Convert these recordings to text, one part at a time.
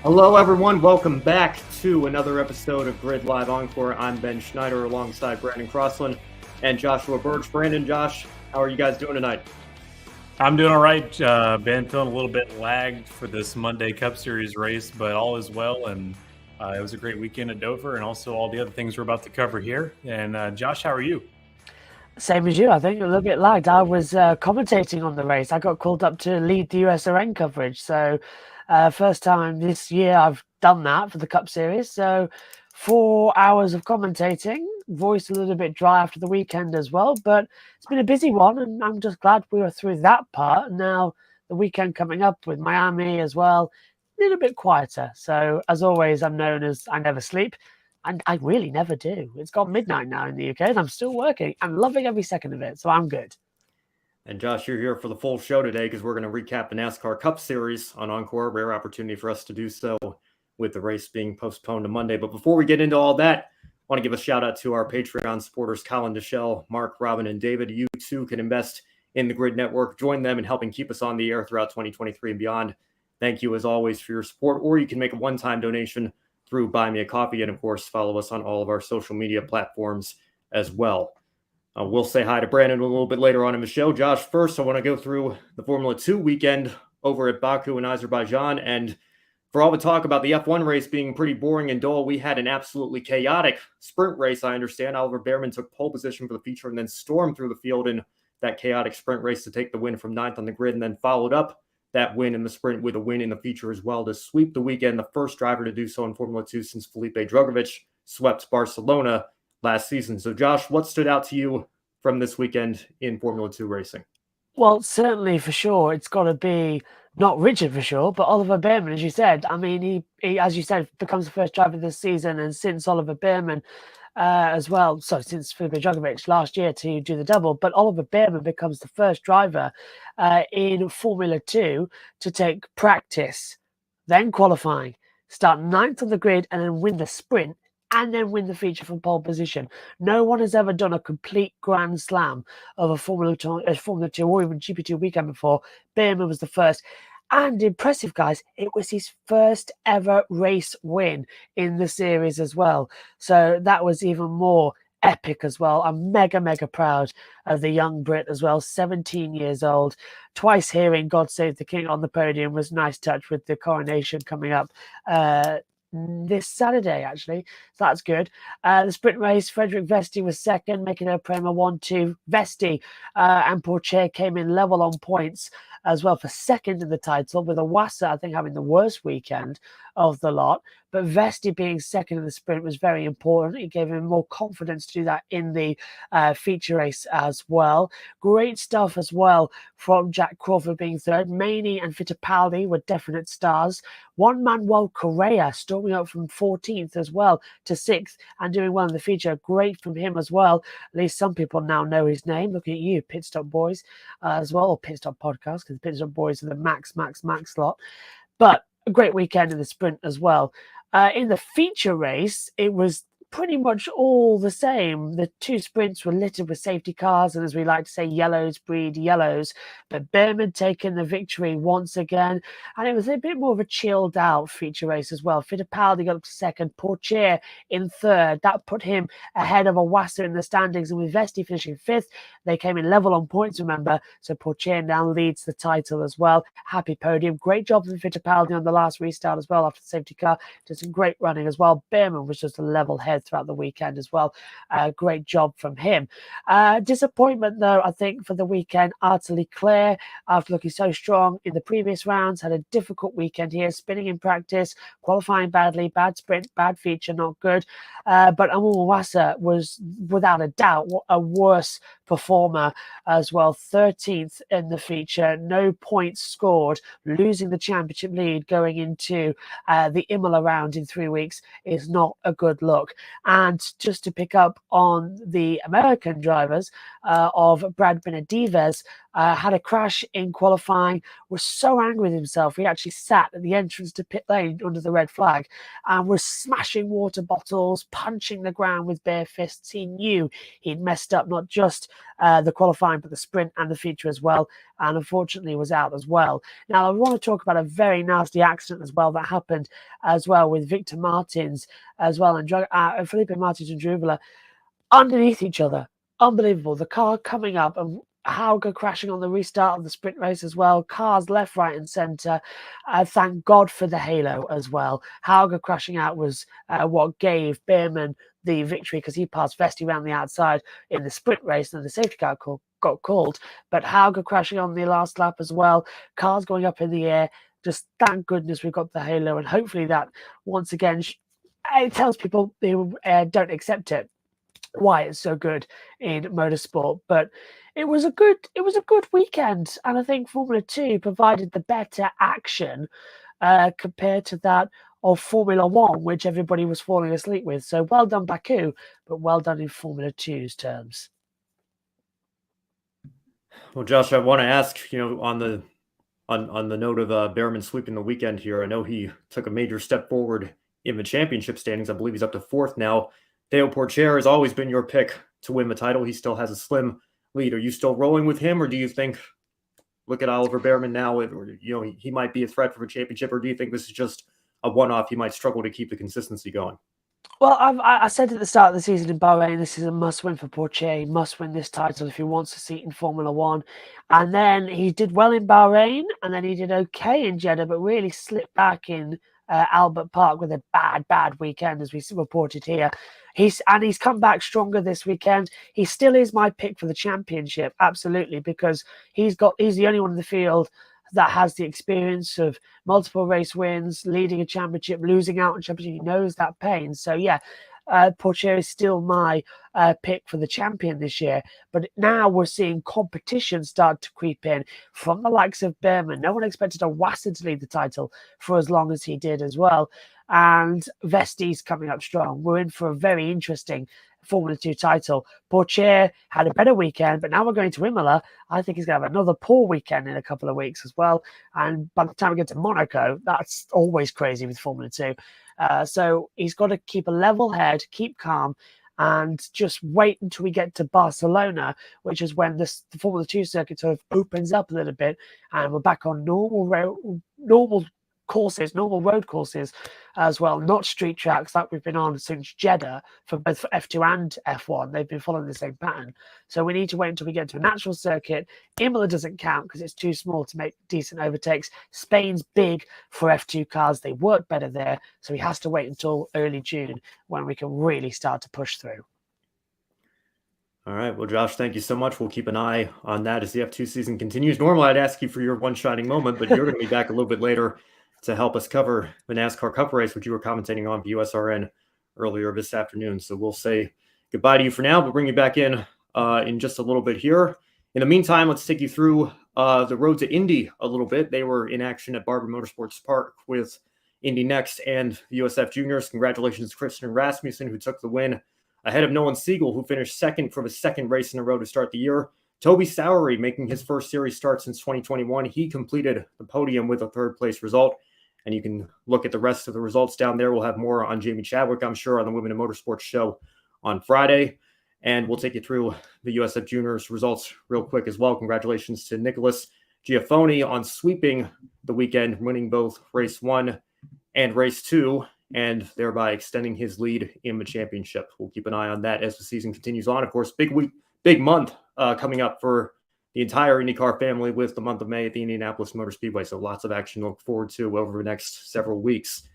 Hello, everyone. Welcome back to another episode of GRID Live Encore. I'm Ben Schneider alongside Brandon Crossland and Joshua Burch. Brandon, Josh, how are you guys doing tonight? I'm doing all right, Ben. Feeling a little bit lagged for this Monday Cup Series race, but all is well. And it was a great weekend at Dover, and also all the other things we're about to cover here. And Josh, how are you? Same as you, I think. A little bit lagged. I was commentating on the race. I got called up to lead the USRN coverage. So first time this year I've done that for the Cup Series. So 4 hours of commentating, voice a little bit dry after the weekend as well. But it's been a busy one, and I'm just glad we were through that part. And now the weekend coming up with Miami as well, a little bit quieter. So as always, I'm known as I never sleep. And I really never do. It's got midnight now in the UK, and I'm still working and loving every second of it. So I'm good. And Josh, you're here for the full show today because we're going to recap the NASCAR Cup Series on Encore. Rare opportunity for us to do so with the race being postponed to Monday. But before we get into all that, I want to give a shout out to our Patreon supporters, Colin Deschelle, Mark, Robin, and David. You too can invest in the GRID Network. Join them in helping keep us on the air throughout 2023 and beyond. Thank you, as always, for your support. Or you can make a one-time donation through Buy Me a Coffee, and of course, follow us on all of our social media platforms as well. We'll say hi to Brandon a little bit later on in the show. Josh, first, I want to go through the Formula 2 weekend over at Baku in Azerbaijan. And for all the talk about the F1 race being pretty boring and dull, we had an absolutely chaotic sprint race, I understand. Oliver Bearman took pole position for the feature and then stormed through the field in that chaotic sprint race to take the win from ninth on the grid, and then followed up that win in the sprint with a win in the feature as well to sweep the weekend, the first driver to do so in Formula 2 since Felipe Drugovich swept Barcelona last season. So, Josh, what stood out to you from this weekend in Formula 2 racing? Well, certainly for sure, it's got to be not Richard for sure, but Oliver Bearman, as you said. I mean, he as you said, becomes the first driver this season, and since Oliver Bearman as well, so since Felipe Drugovich last year to do the double, but Oliver Bearman becomes the first driver in Formula 2 to take practice, then qualifying, start ninth on the grid, and then win the sprint, and then win the feature from pole position. No one has ever done a complete grand slam of a Formula 2 or even GP2 weekend before. Bearman was the first. And impressive, guys, it was his first ever race win in the series as well. So that was even more epic as well. I'm mega proud of the young Brit as well, 17 years old. Twice hearing God Save the King on the podium was a nice touch with the coronation coming up this Saturday, actually. So that's good. The sprint race, Frederick Vesti was second, making a Prema 1-2. Vesti and Pourchaire came in level on points as well for second in the title, with Iwasa, I think, having the worst weekend of the lot. But Vesti being second in the sprint was very important. It gave him more confidence to do that in the feature race as well. Great stuff as well from Jack Crawford being third. Maney and Fittipaldi were definite stars. Juan Manuel Correa storming up from 14th as well to 6th and doing well in the feature. Great from him as well. At least some people now know his name. Looking at you, Pit Stop Boys, as well, or Pit Stop Podcast, because the Pit Stop Boys are the max lot. But a great weekend in the sprint as well. In the feature race, it was pretty much all the same. The two sprints were littered with safety cars, and as we like to say, yellows breed yellows. But Bearman taking the victory once again, and it was a bit more of a chilled out feature race as well. Fittipaldi got up to second, Pourchaire in third. That put him ahead of Iwasa in the standings, and with Vesti finishing fifth, they came in level on points, remember. So Pourchaire now leads the title as well. Happy podium. Great job from Fittipaldi on the last restart as well after the safety car. Did some great running as well. Bearman was just a level head throughout the weekend as well. Great job from him. Disappointment, though, I think, for the weekend. Arthur Leclerc, after looking so strong in the previous rounds, had a difficult weekend here, spinning in practice, qualifying badly, bad sprint, bad feature, not good. But Amul Iwasa was, without a doubt, a worse performer as well. 13th in the feature, no points scored, losing the championship lead going into the Imola round in 3 weeks is not a good look. And just to pick up on the American drivers of Brad Benavides, had a crash in qualifying, was so angry with himself, he actually sat at the entrance to pit lane under the red flag and was smashing water bottles, punching the ground with bare fists. He knew he'd messed up not just the qualifying, but the sprint and the feature as well, and unfortunately was out as well. Now, I want to talk about a very nasty accident as well that happened as well with Victor Martins as well, and Felipe Martins and Druvela underneath each other. Unbelievable. The car coming up and Hauger crashing on the restart of the sprint race as well. Cars left, right, and centre. Thank God for the halo as well. Hauger crashing out was what gave Behrman the victory, because he passed Vesti around the outside in the sprint race and the safety car got called. But Hauger crashing on the last lap as well. Cars going up in the air. Just thank goodness we've got the halo, and hopefully that once again it tells people who don't accept it why it's so good in motorsport. But it was a good weekend, and I think Formula 2 provided the better action compared to that of Formula 1, which everybody was falling asleep with. So well done, Baku, but well done in Formula 2's terms. Well, Josh, I want to ask, on the note of Behrman sweeping the weekend here, I know he took a major step forward in the championship standings. I believe he's up to 4th now. Theo Porcher has always been your pick to win the title. He still has a slim lead. Are you still rolling with him, or do you think, look at Oliver Behrman now, he might be a threat for a championship, or do you think this is just a one-off? He might struggle to keep the consistency going. Well, I said at the start of the season in Bahrain, this is a must-win for Porcher. He must win this title if he wants a seat in Formula 1. And then he did well in Bahrain, and then he did okay in Jeddah, but really slipped back in Albert Park with a bad weekend, as we reported here. He's come back stronger this weekend. He still is my pick for the championship, absolutely, because he's the only one in the field that has the experience of multiple race wins, leading a championship, losing out on championship. He knows that pain. So yeah, Porcher is still my pick for the champion this year. But now we're seeing competition start to creep in from the likes of Behrman. No one expected Wasser to lead the title for as long as he did as well. And Vesti's coming up strong. We're in for a very interesting Formula 2 title. Porcher had a better weekend, but now we're going to Imola. I think he's going to have another poor weekend in a couple of weeks as well. And by the time we get to Monaco, that's always crazy with Formula 2. So he's got to keep a level head, keep calm, and just wait until we get to Barcelona, which is when the Formula 2 circuit sort of opens up a little bit, and we're back on normal road courses as well, not street tracks like we've been on since Jeddah for both F2 and F1. They've been following the same pattern. So we need to wait until we get to a natural circuit. Imola doesn't count because it's too small to make decent overtakes. Spain's big for F2 cars. They work better there. So he has to wait until early June when we can really start to push through. All right. Well, Josh, thank you so much. We'll keep an eye on that as the F2 season continues. Normally, I'd ask you for your one shining moment, but you're going to be back a little bit later to help us cover the NASCAR Cup race, which you were commentating on for USRN earlier this afternoon. So we'll say goodbye to you for now, but bring you back in just a little bit here. In the meantime, let's take you through the road to Indy a little bit. They were in action at Barber Motorsports Park with Indy Next and the USF Juniors. Congratulations to Christian Rasmussen, who took the win ahead of Nolan Siegel, who finished second for the second race in a row to start the year. Toby Sowery making his first series start since 2021. He completed the podium with a third place result. And you can look at the rest of the results down there. We'll have more on Jamie Chadwick, I'm sure, on the Women in Motorsports show on Friday. And we'll take you through the USF Juniors results real quick as well. Congratulations to Nicholas Giaffoni on sweeping the weekend, winning both race 1 and race 2, and thereby extending his lead in the championship. We'll keep an eye on that as the season continues on. Of course, big month coming up for the entire IndyCar family with the month of May at the Indianapolis Motor Speedway. So lots of action to look forward to over the next several weeks.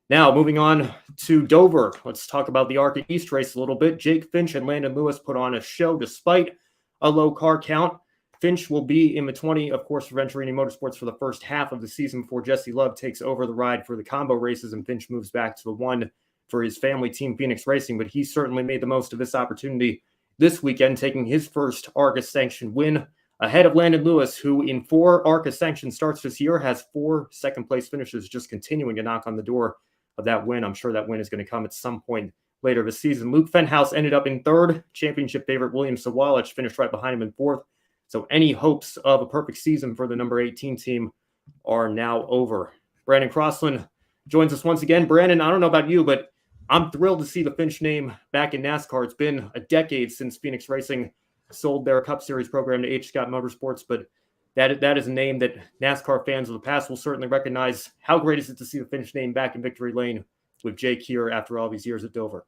Now, moving on to Dover. Let's talk about the ARCA East race a little bit. Jake Finch and Landon Lewis put on a show despite a low car count. Finch will be in the 20, of course, for Venturini Motorsports for the first half of the season before Jesse Love takes over the ride for the combo races and Finch moves back to the 1 for his family team, Phoenix Racing. But he certainly made the most of this opportunity this weekend, taking his first ARCA sanctioned win ahead of Landon Lewis, who in 4 ARCA sanctioned starts this year has 4 second-place finishes, just continuing to knock on the door of that win. I'm sure that win is going to come at some point later this season. Luke Fenhouse ended up in third. Championship favorite William Sawalich finished right behind him in fourth. So any hopes of a perfect season for the number 18 team are now over. Brandon Crossland joins us once again. Brandon, I don't know about you, but I'm thrilled to see the Finch name back in NASCAR. It's been a decade since Phoenix Racing sold their Cup Series program to H. Scott Motorsports, but that is a name that NASCAR fans of the past will certainly recognize. How great is it to see the Finch name back in victory lane with Jake here after all these years at Dover?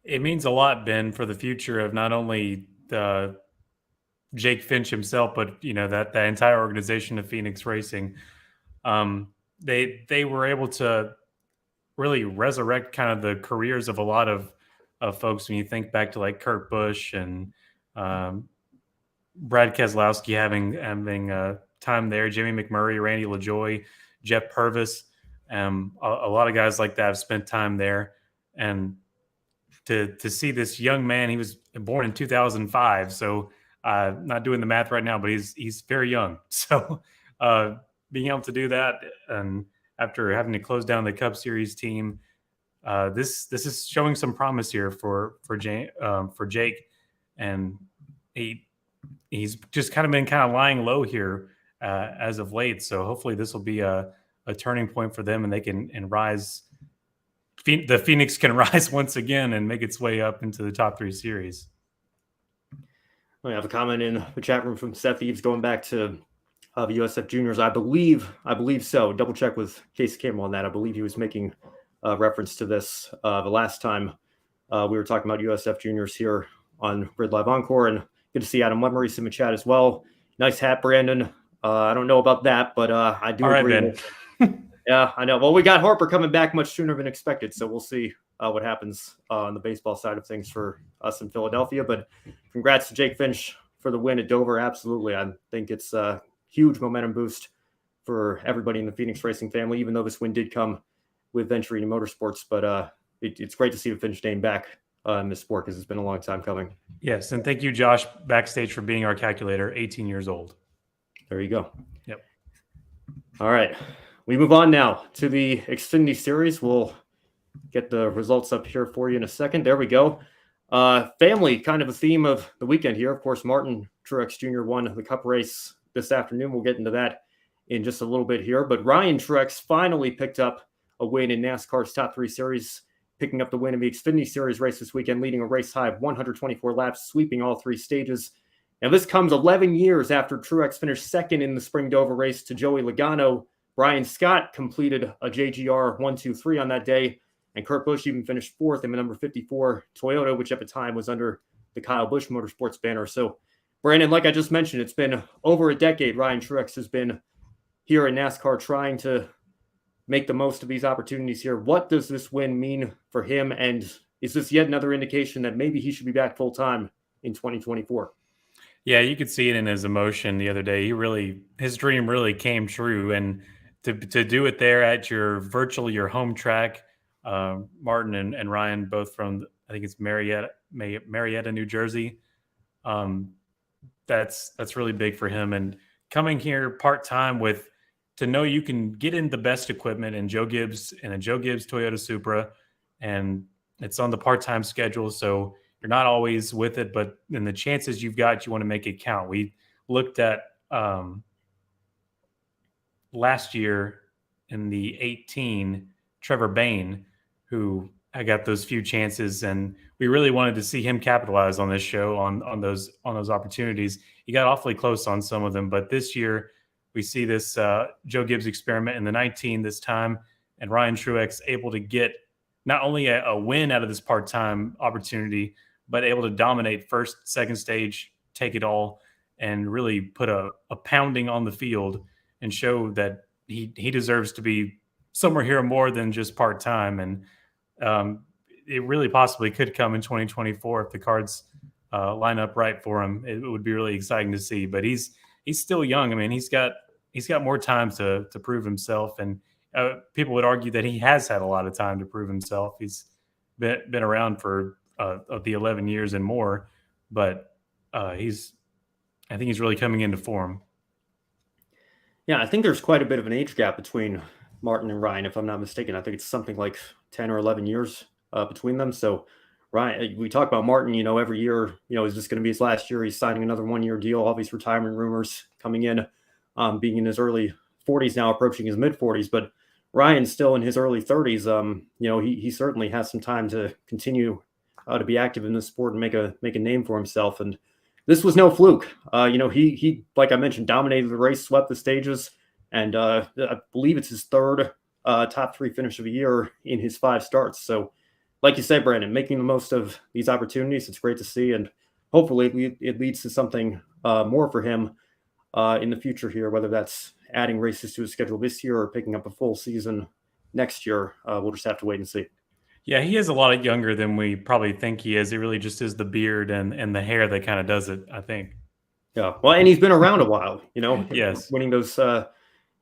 It means a lot, Ben, for the future of not only Jake Finch himself, but that entire organization of Phoenix Racing. They were able to really resurrect kind of the careers of a lot of folks. When you think back to like Kurt Busch and Brad Keselowski having time there, Jimmy McMurray, Randy LaJoie, Jeff Purvis, a lot of guys like that have spent time there. And to see this young man, he was born in 2005, so not doing the math right now, but he's very young. So being able to do that, and after having to close down the Cup Series team, this is showing some promise here for Jake, and he's just kind of been lying low here as of late. So hopefully this will be a turning point for them, and they can rise. The Phoenix can rise once again and make its way up into the top 3 series. I have a comment in the chat room from Seth Eves going back to the USF Juniors. I believe so. Double check with Casey Campbell on that. I believe he was making reference to this the last time we were talking about USF Juniors here on GRID Live Encore. And good to see Adam Wetmore in the chat as well. Nice hat, Brandon. I don't know about that, but I do agree. Right, yeah, I know. Well, we got Harper coming back much sooner than expected, so we'll see what happens on the baseball side of things for us in Philadelphia. But congrats to Jake Finch for the win at Dover. Absolutely. I think it's a huge momentum boost for everybody in the Phoenix Racing family, even though this win did come with venturing into motorsports. But it's great to see the Finch name back in this sport because it's been a long time coming. Yes, and thank you, Josh, backstage, for being our calculator, 18 years old. There you go. Yep. All right. We move on now to the Xfinity Series. We'll get the results up here for you in a second. There we go. Family, kind of a theme of the weekend here. Of course, Martin Truex Jr. won the Cup race this afternoon. We'll get into that in just a little bit here. But Ryan Truex finally picked up a win in NASCAR's top 3 series, picking up the win in the Xfinity Series race this weekend, leading a race high of 124 laps, sweeping all 3 stages. Now, this comes 11 years after Truex finished second in the Spring Dover race to Joey Logano. Brian Scott completed a JGR 1-2-3 on that day, and Kurt Busch even finished 4th in the number 54 Toyota, which at the time was under the Kyle Busch Motorsports banner. So, Brandon, like I just mentioned, it's been over a decade Ryan Truex has been here in NASCAR trying to make the most of these opportunities here. What does this win mean for him, and is this yet another indication that maybe he should be back full-time in 2024? Yeah, you could see it in his emotion the other day. His dream really came true, and to do it there at your home track, Martin and Ryan, both from, I think it's Marietta, New Jersey. That's really big for him. And coming here part-time to know you can get in the best equipment in a Joe Gibbs Toyota Supra, and it's on the part-time schedule. So you're not always with it, but in the chances you've got, you want to make it count. We looked at last year in the 18, Trevor Bayne, who I got those few chances, and we really wanted to see him capitalize on this show, on those opportunities. He got awfully close on some of them, but this year we see this Joe Gibbs experiment in the 19 this time, and Ryan Truex able to get not only a win out of this part-time opportunity, but able to dominate first, second stage, take it all, and really put a pounding on the field and show that he deserves to be somewhere here more than just part-time. And it really possibly could come in 2024 if the cards line up right for him. It would be really exciting to see. But he's still young. I mean, he's got more time to prove himself. And people would argue that he has had a lot of time to prove himself. He's been around for the 11 years and more. But I think he's really coming into form. Yeah, I think there's quite a bit of an age gap between Martin and Ryan, if I'm not mistaken. I think it's something like 10 or 11 years between them. So, Ryan, we talk about Martin, every year, is this going to be his last year? He's signing another 1-year deal. All these retirement rumors coming in, being in his early 40s now, approaching his mid 40s. But Ryan's still in his early 30s. He certainly has some time to continue to be active in this sport and make a name for himself. And this was no fluke. He like I mentioned, dominated the race, swept the stages, and I believe it's his third top 3 finish of the year in his 5 starts. So, like you said, Brandon, making the most of these opportunities, it's great to see, and hopefully it leads to something more for him in the future here, whether that's adding races to his schedule this year or picking up a full season next year. We'll just have to wait and see. Yeah, he is a lot younger than we probably think he is. It really just is the beard and the hair that kind of does it, I think. Yeah, well, and he's been around a while, Yes. winning those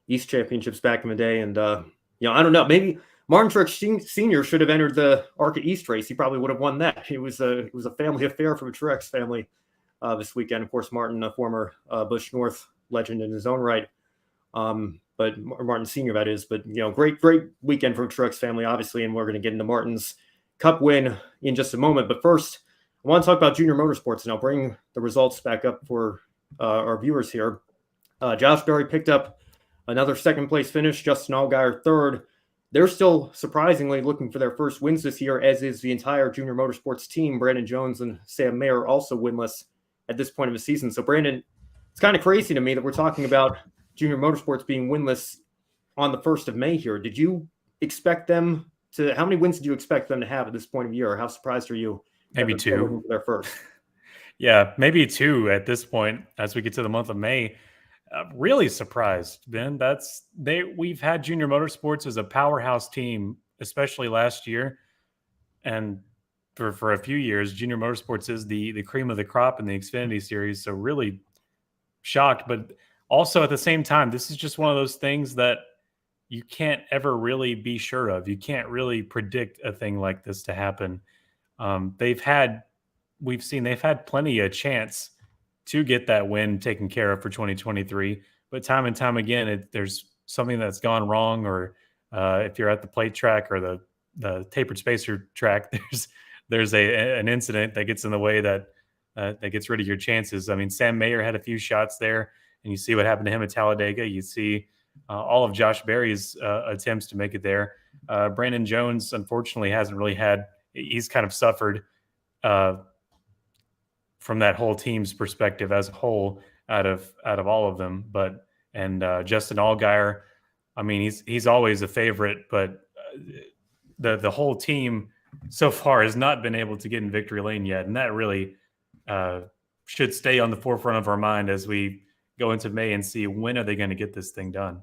East championships back in the day. And, I don't know, maybe Martin Truex Sr. should have entered the ARCA East race. He probably would have won that. It was a family affair for the Truex family this weekend. Of course, Martin, a former Busch North legend in his own right. But Martin Sr., that is. But, great weekend for the Truex family, obviously. And we're going to get into Martin's Cup win in just a moment. But first, I want to talk about Junior Motorsports, and I'll bring the results back up for our viewers here. Josh Berry picked up another second-place finish. Justin Allgaier third. They're still surprisingly looking for their first wins this year, as is the entire Junior Motorsports team. Brandon Jones and Sam Mayer also winless at this point of the season. So, Brandon, it's kind of crazy to me that we're talking about Junior Motorsports being winless on the 1st of May here. Did you expect them to – how many wins did you expect them to have at this point of year? How surprised are you? Maybe 2. Their first. Yeah, maybe 2 at this point as we get to the month of May. Really surprised, Ben. We've had Junior Motorsports as a powerhouse team, especially last year, and for a few years, Junior Motorsports is the cream of the crop in the Xfinity series. So really shocked, but also at the same time, this is just one of those things that you can't ever really be sure of. You can't really predict a thing like this to happen. They've had plenty of chance to get that win taken care of for 2023, but time and time again, there's something that's gone wrong, or if you're at the plate track or the tapered spacer track, there's an incident that gets in the way that gets rid of your chances. I mean, Sam Mayer had a few shots there, and you see what happened to him at Talladega. You see all of Josh Berry's attempts to make it there. Brandon Jones, unfortunately, hasn't really had. He's kind of suffered from that whole team's perspective as a whole out of all of them. But Justin Allgaier, I mean, he's always a favorite, but the whole team so far has not been able to get in victory lane yet, and that really should stay on the forefront of our mind as we go into May and see when are they going to get this thing done.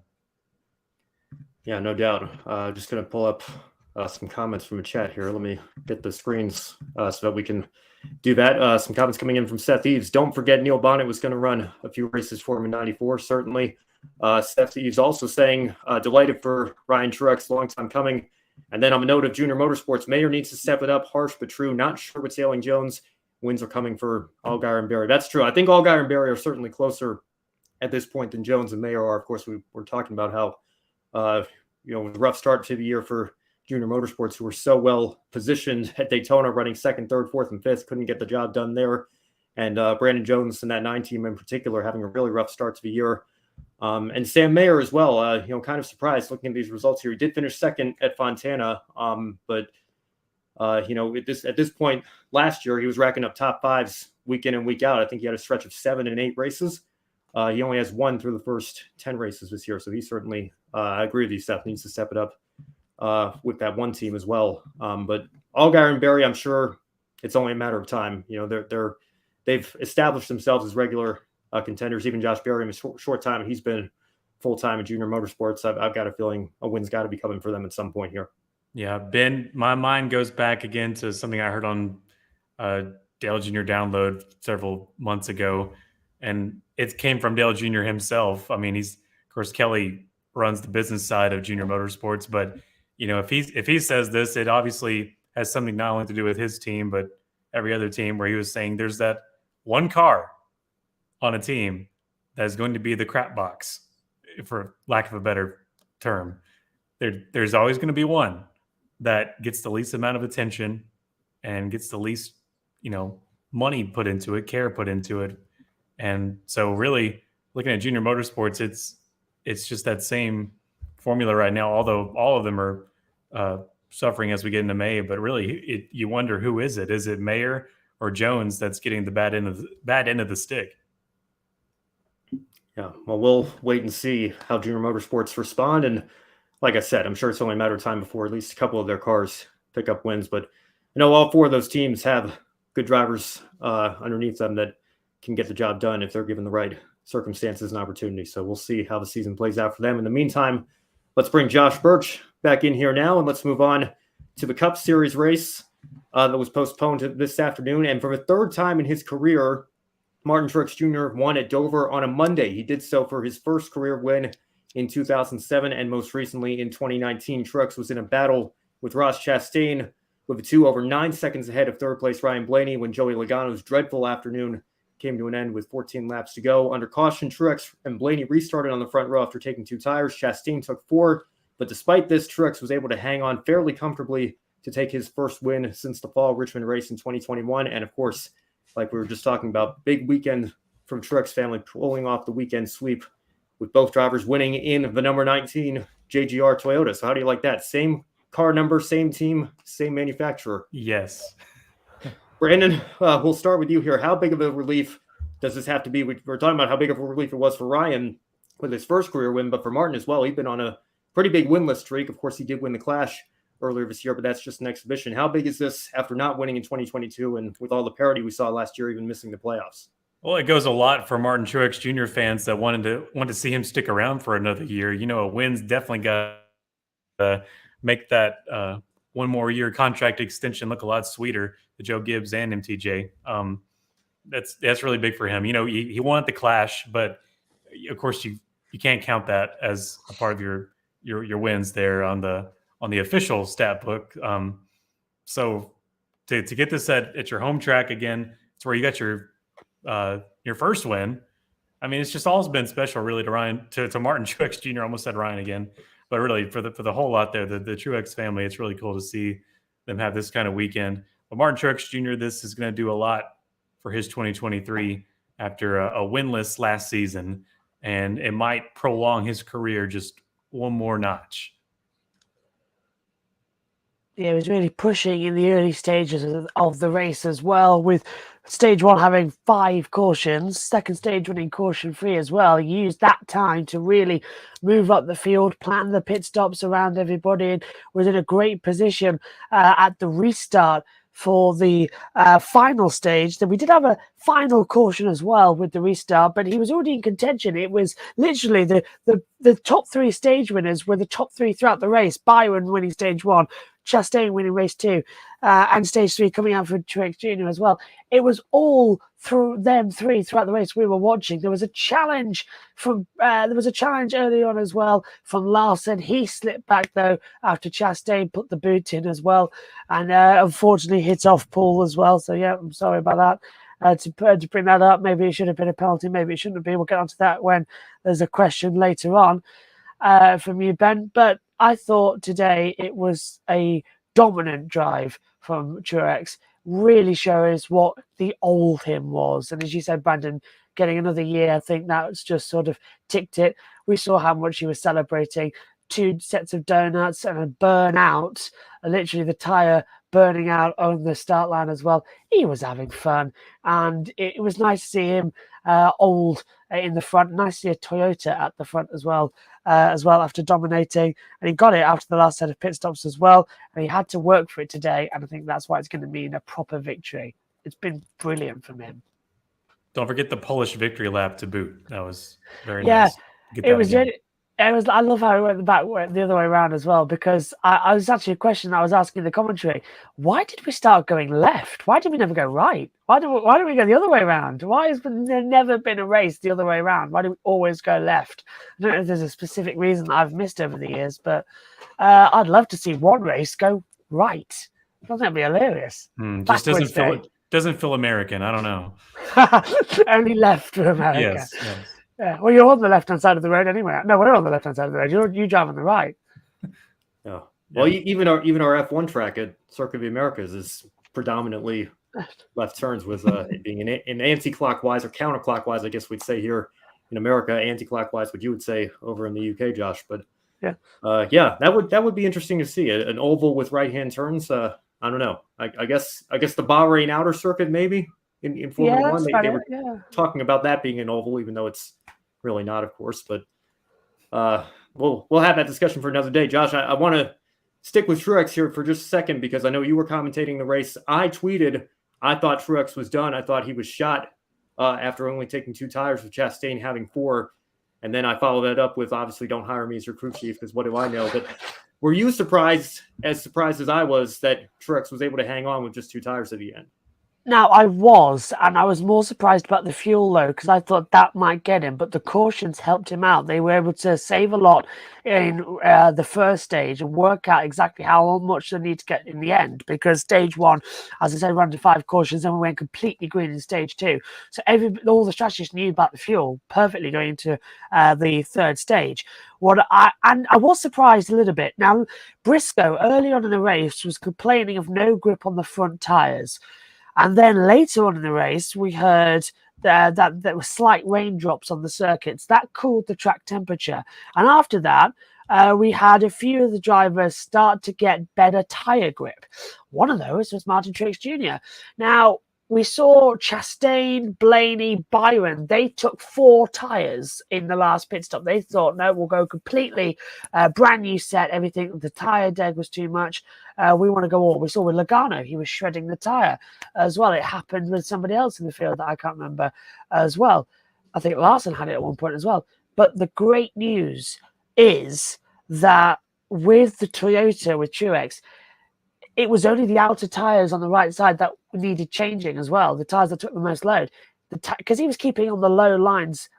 Yeah, no doubt. Just going to pull up some comments from the chat here. Let me get the screens so that we can do that. Some comments coming in from Seth Eves. Don't forget Neil Bonnet was going to run a few races for him in 94, certainly. Seth Eves also saying, delighted for Ryan Truex, long time coming. And then on the note of Junior Motorsports, Mayer needs to step it up. Harsh but true. Not sure what's ailing Jones. Wins are coming for Allgaier and Berry. That's true. I think Allgaier and Berry are certainly closer at this point than Jones and Mayer are. Of course, we're talking about how, it was a rough start to the year for Junior Motorsports, who were so well positioned at Daytona, running 2nd, 3rd, 4th, and 5th, couldn't get the job done there. And Brandon Jones and that 9 team in particular having a really rough start to the year. And Sam Mayer as well, kind of surprised looking at these results here. He did finish 2nd at Fontana, but at this point last year, he was racking up top 5s week in and week out. I think he had a stretch of 7 and 8 races. He only has 1 through the first 10 races this year. So he certainly, I agree with you, Seth, needs to step it up with that one team as well. But Allgaier and Berry, I'm sure it's only a matter of time. They've established themselves as regular contenders. Even Josh Berry, in a short time, he's been full-time in Junior Motorsports. I've got a feeling a win's got to be coming for them at some point here. Yeah, Ben, my mind goes back again to something I heard on Dale Jr. Download several months ago, and it came from Dale Jr. himself. I mean, of course, Kelly runs the business side of Junior Motorsports, but if he says this, it obviously has something not only to do with his team, but every other team, where he was saying there's that one car on a team that is going to be the crap box, for lack of a better term. There's always going to be one. that gets the least amount of attention and gets the least, money put into it, care put into it. And so really looking at junior motorsports, it's just that same formula right now, although all of them are suffering as we get into May. But really, you wonder, who is it? Is it Mayer or Jones that's getting the bad end of the stick? Yeah, well, we'll wait and see how junior motorsports respond. And like I said, I'm sure it's only a matter of time before at least a couple of their cars pick up wins. But all four of those teams have good drivers underneath them that can get the job done if they're given the right circumstances and opportunities. So we'll see how the season plays out for them. In the meantime, let's bring Josh Burch back in here now, and let's move on to the Cup Series race that was postponed to this afternoon. And for the third time in his career, Martin Truex Jr. won at Dover on a Monday. He did so for his first career win in 2007, and most recently in 2019. Truex was in a battle with Ross Chastain, with the two over 9 seconds ahead of third place Ryan Blaney when Joey Logano's dreadful afternoon came to an end with 14 laps to go. Under caution, Truex and Blaney restarted on the front row after taking 2 tires. Chastain took 4, but despite this, Truex was able to hang on fairly comfortably to take his first win since the fall Richmond race in 2021. And of course, like we were just talking about, big weekend from Truex family, pulling off the weekend sweep with both drivers winning in the number 19 JGR Toyota. So how do you like that? Same car number, same team, same manufacturer. Yes. Brandon, we'll start with you here. How big of a relief does this have to be? We're talking about how big of a relief it was for Ryan with his first career win, but for Martin as well. He's been on a pretty big winless streak. Of course, he did win the Clash earlier this year, but that's just an exhibition. How big is this after not winning in 2022 and with all the parity we saw last year, even missing the playoffs? Well, it goes a lot for Martin Truex Jr. fans that want to see him stick around for another year. A win's definitely got to make that one more year contract extension look a lot sweeter to Joe Gibbs and MTJ. That's really big for him. He won at the Clash, but of course you can't count that as a part of your wins there on the official stat book. So to get this at your home track again, it's where you got your first win. I mean, it's just always been special, really, to Martin Truex Jr. Almost said Ryan again, but really for the whole lot there, the Truex family, it's really cool to see them have this kind of weekend. But Martin Truex Jr., this is going to do a lot for his 2023 after a winless last season, and it might prolong his career just one more notch. Yeah, he was really pushing in the early stages of the race as well, with stage 1 having 5 cautions, second stage winning caution free as well. He used that time to really move up the field, plan the pit stops around everybody, and was in a great position at the restart for the final stage. Then we did have a final caution as well with the restart, but he was already in contention. It was literally the top 3 stage winners were the top 3 throughout the race. Byron winning stage 1, Chastain winning race 2, and stage 3 coming out for Truex Jr. as well. It was all through them 3 throughout the race we were watching. There was a challenge early on as well from Larson. He slipped back though after Chastain put the boot in as well, and unfortunately hit off Paul as well. So yeah, I'm sorry about that. To bring that up, maybe it should have been a penalty, maybe it shouldn't have been. We'll get onto that when there's a question later on from you, Ben. But I thought today it was a dominant drive from Truex, really shows what the old him was. And as you said, Brandon, getting another year, I think that's just sort of ticked it. We saw how much he was celebrating. 2 sets of donuts and a burnout, literally the tyre burning out on the start line as well. He was having fun, and it was nice to see him old in the front. Nice to see a Toyota at the front as well after dominating, and he got it after the last set of pit stops as well, and he had to work for it today, and I think that's why it's going to mean a proper victory. It's been brilliant from him. Don't forget the Polish victory lap to boot. That was very nice. It was really, I love how it went the other way around as well, because I was actually a question I was asking the commentary. Why did we start going left? Why did we never go right? Why do we go the other way around? Why has there never been a race the other way around? Why do we always go left? I don't know if there's a specific reason that I've missed over the years, but I'd love to see one race go right. Doesn't that be hilarious? Just doesn't feel American. I don't know. Only left for America. Yes. Yeah, well, you're on the left-hand side of the road anyway. No, we're on the left-hand side of the road. You drive on the right. Yeah. Well, even our F1 track at Circuit of the Americas is predominantly left turns, with it being an anti-clockwise or counterclockwise, I guess we'd say here in America, anti-clockwise, what you would say over in the UK, Josh. But that would be interesting to see an oval with right-hand turns. I don't know. I guess the Bahrain outer circuit maybe in Formula One. They were talking about that being an oval, even though it's really not, of course. But we'll have that discussion for another day. Josh, I want to stick with Truex here for just a second, because I know you were commentating the race. I tweeted I thought Truex was done. I thought he was shot after only taking 2 tires, with Chastain having 4. And then I followed that up with, obviously, don't hire me as your crew chief, because what do I know? But were you surprised as I was, that Truex was able to hang on with just 2 tires at the end? Now, I was more surprised about the fuel, though, because I thought that might get him, but the cautions helped him out. They were able to save a lot in the first stage and work out exactly how much they need to get in the end, because stage 1, as I said, ran to 5 cautions, and we went completely green in stage 2. So all the strategists knew about the fuel perfectly going into the third stage. I was surprised a little bit. Now, Briscoe, early on in the race, was complaining of no grip on the front tyres. And then later on in the race, we heard that there were slight raindrops on the circuits. That cooled the track temperature. And after that, we had a few of the drivers start to get better tyre grip. One of those was Martin Truex Jr. Now, we saw Chastain, Blaney, Byron. They took 4 tyres in the last pit stop. They thought, no, we'll go completely brand new set, everything. The tyre deg was too much. We want to go all. We saw with Logano, he was shredding the tyre as well. It happened with somebody else in the field that I can't remember as well. I think Larson had it at one point as well. But the great news is that with the Toyota, with Truex, it was only the outer tyres on the right side that needed changing as well, the tyres that took the most load. Because he was keeping on the low lines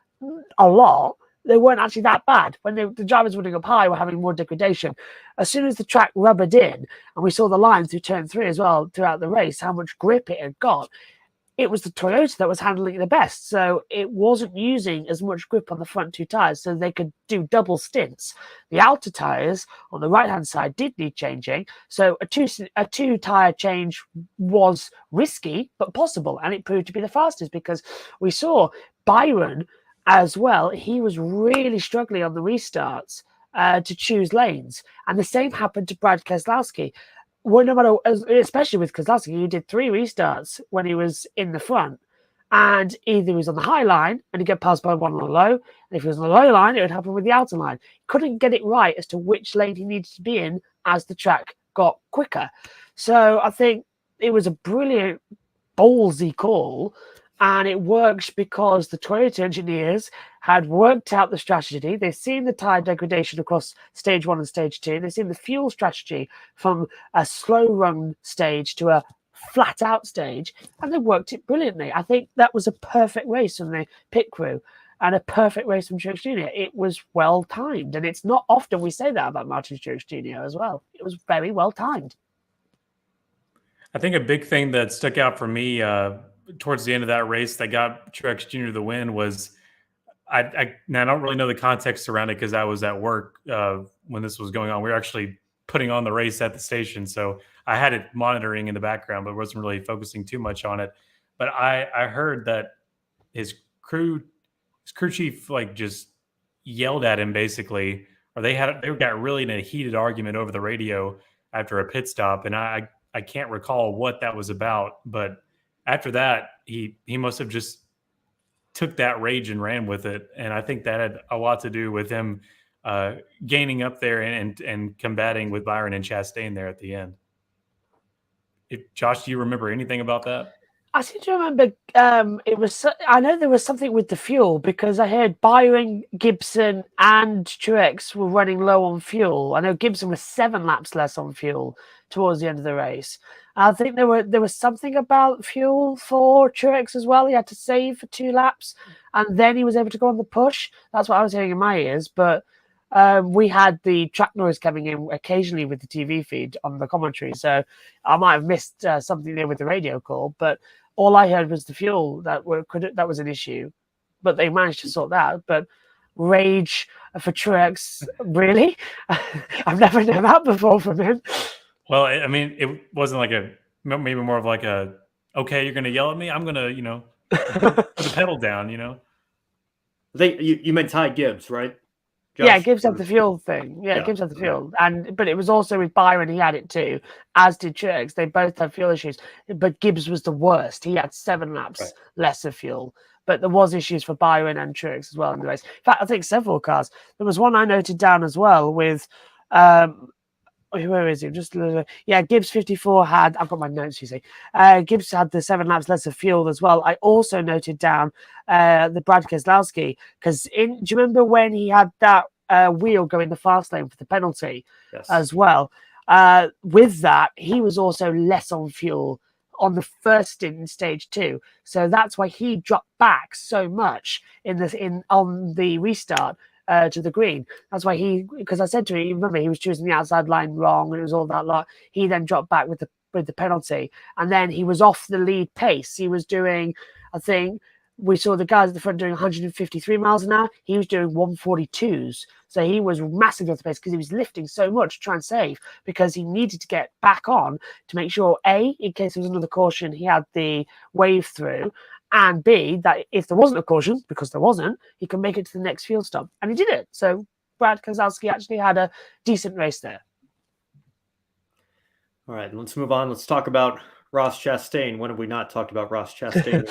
a lot, they weren't actually that bad. When the drivers were running up high, were having more degradation. As soon as the track rubbered in, and we saw the lines through turn 3 as well throughout the race, how much grip it had got, it was the Toyota that was handling it the best. So it wasn't using as much grip on the front 2 tyres, so they could do double stints. The outer tyres on the right-hand side did need changing. So a two tyre change was risky, but possible. And it proved to be the fastest, because we saw Byron as well. He was really struggling on the restarts to choose lanes. And the same happened to Brad Keselowski. Well, no matter, especially with Keselowski, he did 3 restarts when he was in the front, and either he was on the high line and he'd get passed by one on the low, and if he was on the low line, it would happen with the outer line. He couldn't get it right as to which lane he needed to be in as the track got quicker. So I think it was a brilliant, ballsy call, and it works because the Toyota engineers had worked out the strategy. They've seen the tyre degradation across stage 1 and stage 2. They've seen the fuel strategy from a slow run stage to a flat out stage, and they worked it brilliantly. I think that was a perfect race from the pit crew and a perfect race from Truex Jr. It was well timed, and it's not often we say that about Martin Truex Jr. as well. It was very well timed. I think a big thing that stuck out for me towards the end of that race that got Truex Jr. the win was, I don't really know the context around it because I was at work when this was going on. We were actually putting on the race at the station, so I had it monitoring in the background, but wasn't really focusing too much on it. But I heard that his crew chief just yelled at him basically, or they got really in a heated argument over the radio after a pit stop, and I can't recall what that was about, but after that, he must have just took that rage and ran with it. And I think that had a lot to do with him gaining up there and combating with Byron and Chastain there at the end. Josh, do you remember anything about that? I seem to remember I know there was something with the fuel, because I heard Byron, Gibson, and Truex were running low on fuel. I know Gibson was 7 laps less on fuel towards the end of the race. I think there was something about fuel for Truex as well. He had to save for 2 laps, and then he was able to go on the push. That's what I was hearing in my ears. But we had the track noise coming in occasionally with the TV feed on the commentary, so I might have missed something there with the radio call. But all I heard was the fuel that was an issue, but they managed to sort that out. But rage for Truex. Really? I've never known that before from him. Well, I mean, it wasn't like maybe more of like a, okay, you're going to yell at me, I'm going to, put the pedal down, You meant Ty Gibbs, right? Josh? Yeah, Gibbs had the fuel thing. Yeah, Gibbs had the fuel. But it was also with Byron, he had it too, as did Truex. They both had fuel issues. But Gibbs was the worst. He had 7 laps less of fuel. But there was issues for Byron and Truex as well in the race. In fact, I think several cars. There was one I noted down as well with where is it? Gibbs 54 had. I've got my notes. You see, Gibbs had the 7 laps less of fuel as well. I also noted down the Brad Keselowski because do you remember when he had that wheel go in the fast lane for the penalty as well? With that, he was also less on fuel on the first stint in stage 2, so that's why he dropped back so much on the restart. To the green. That's why because I said to him, remember, he was choosing the outside line wrong, and it was all that lot. He then dropped back with the penalty, and then he was off the lead pace. He was doing, I think, we saw the guys at the front doing 153 miles an hour. He was doing 142s, so he was massively off the pace because he was lifting so much to try and save, because he needed to get back on to make sure, A, in case there was another caution, he had the wave through, and B, that if there wasn't a caution, because there wasn't, he can make it to the next field stop. And he did it. So Brad Keselowski actually had a decent race there. All right, let's move on. Let's talk about Ross Chastain. When have we not talked about Ross Chastain?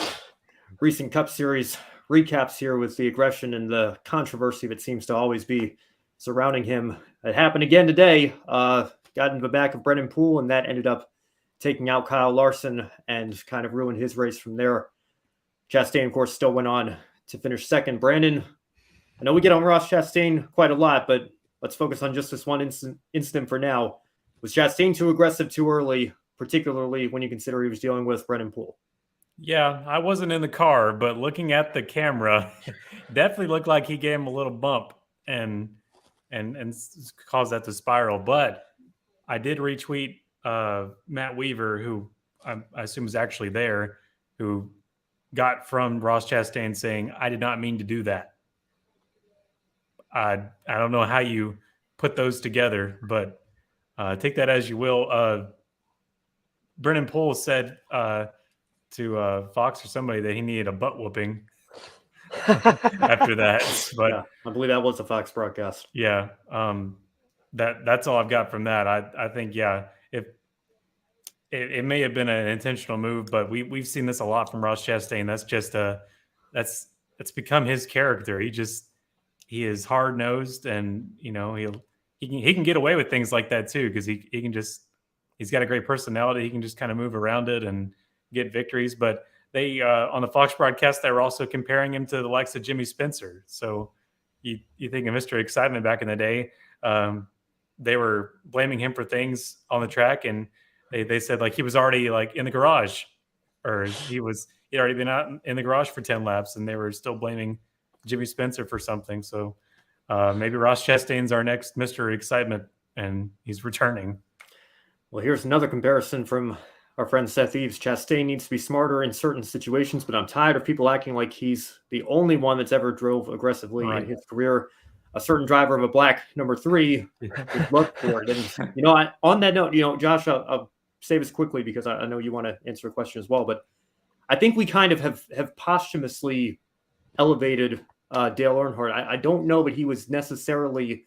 Recent Cup Series recaps here with the aggression and the controversy that seems to always be surrounding him. It happened again today. Got into the back of Brennan Poole, and that ended up taking out Kyle Larson and kind of ruined his race from there. Chastain, of course, still went on to finish second. Brandon, I know we get on Ross Chastain quite a lot, but let's focus on just this one incident for now. Was Chastain too aggressive too early, particularly when you consider he was dealing with Brennan Poole? Yeah, I wasn't in the car, but looking at the camera, definitely looked like he gave him a little bump and caused that to spiral. But I did retweet Matt Weaver, who I assume is actually there, who got from Ross Chastain saying, "I did not mean to do that." I don't know how you put those together, but take that as you will. Brennan Poole said to Fox or somebody that he needed a butt whooping after that. But yeah, I believe that was a Fox broadcast. Yeah, that's all I've got from that. I think if it may have been an intentional move, but we've seen this a lot from Ross Chastain. That's just that's become his character. He is hard nosed, and he can get away with things like that too, because he's got a great personality. He can just kind of move around it and get victories. But they on the Fox broadcast, they were also comparing him to the likes of Jimmy Spencer. So you think of Mr. Excitement back in the day, they were blaming him for things on the track, and they said like he was already like in the garage, or he'd already been out in the garage for 10 laps, and they were still blaming Jimmy Spencer for something. So maybe Ross Chastain's our next Mr. Excitement, and he's returning. Well, here's another comparison from our friend Seth Eves. Chastain needs to be smarter in certain situations, but I'm tired of people acting like he's the only one that's ever drove aggressively in his career. A certain driver of a black number 3 would look for it. And, on that note, Josh, I'll say this quickly because I know you want to answer a question as well, but I think we kind of have posthumously elevated Dale Earnhardt. I don't know that he was necessarily,